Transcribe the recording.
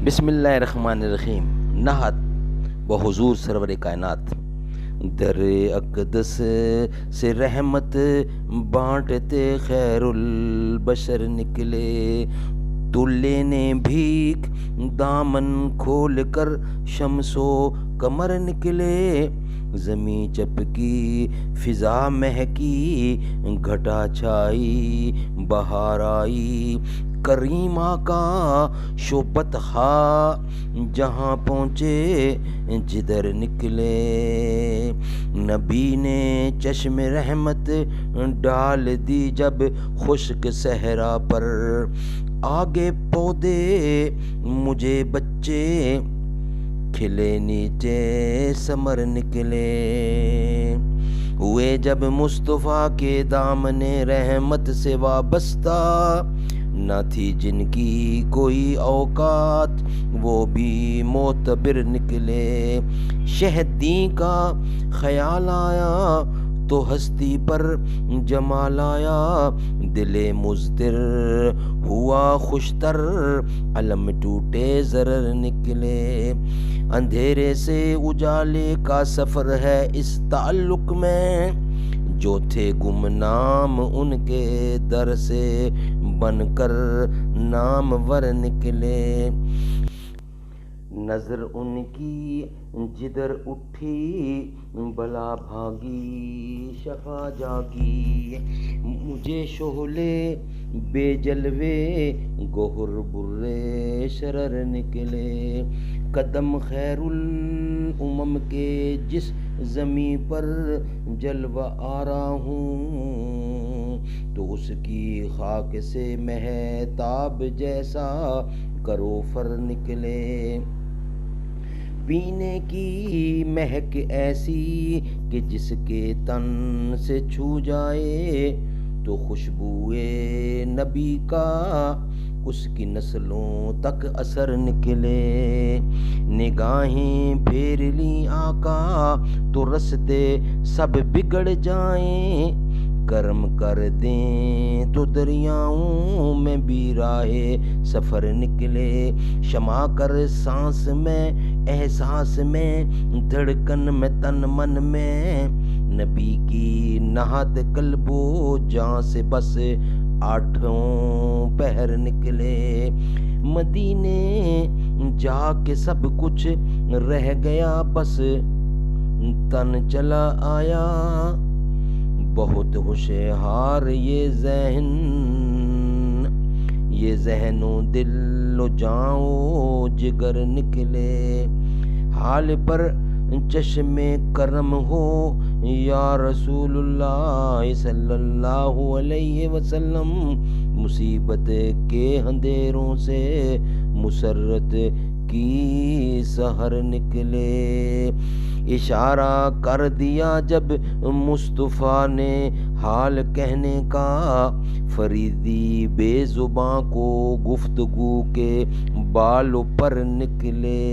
بسم اللہ الرحمن الرحیم۔ نہت و حضور سرور کائنات، در اقدس سے رحمت بانٹتے خیر البشر نکلے، تو لینے بھیک دامن کھول کر شمس و قمر نکلے، زمیں چپکی فضا مہکی گھٹا چھائی بہار آئی، کریم آقا شوبت ہا جہاں پہنچے جدھر نکلے، نبی نے چشم رحمت ڈال دی جب خشک صحرا پر، آگے پودے مجھے بچے کھلے نیچے ثمر نکلے، ہوئے جب مصطفیٰ کے دامن رحمت سے وابستہ، نہ تھی جن کی کوئی اوقات وہ بھی معتبر نکلے، شہدی کا خیال آیا تو ہستی پر جمال آیا، دل مضطر ہوا خوشتر علم ٹوٹے ضرر نکلے، اندھیرے سے اجالے کا سفر ہے اس تعلق میں، جو تھے گمنام ان کے در سے بن کر نامور نکلے، نظر ان کی جدھر اٹھی بلا بھاگی شفا جاگی، مجھے شعلے بے جلوے گوہر برے شرر نکلے، قدم خیر الامم کے جس زمیں پر جلوہ آرا ہوں، تو اس کی خاک سے مہتاب جیسا کروفر نکلے، پینے کی مہک ایسی کہ جس کے تن سے چھو جائے تو خوشبوئے نبی کا اس کی نسلوں تک اثر نکلے، نگاہیں پھیر لیں آقا تو رستے سب بگڑ جائیں، کرم کر دیں تو دریاؤں میں بھی راہ سفر نکلے، شمع کر سانس میں احساس میں دھڑکن میں تن من میں، نبی کی نہت قلب و جاں سے بس آٹھوں پہر نکلے، مدینے جا کے سب کچھ رہ گیا بس تن چلا آیا، بہت ہوشیار یہ ذہن و دل و جاں و جگر نکلے، حال پر چشم کرم ہو یا رسول اللہ صلی اللہ علیہ وسلم، مصیبت کے اندھیروں سے مسرت کی سحر نکلے، اشارہ کر دیا جب مصطفیٰ نے حال کہنے کا، فریدی بے زباں کو گفتگو کے بال پر نکلے۔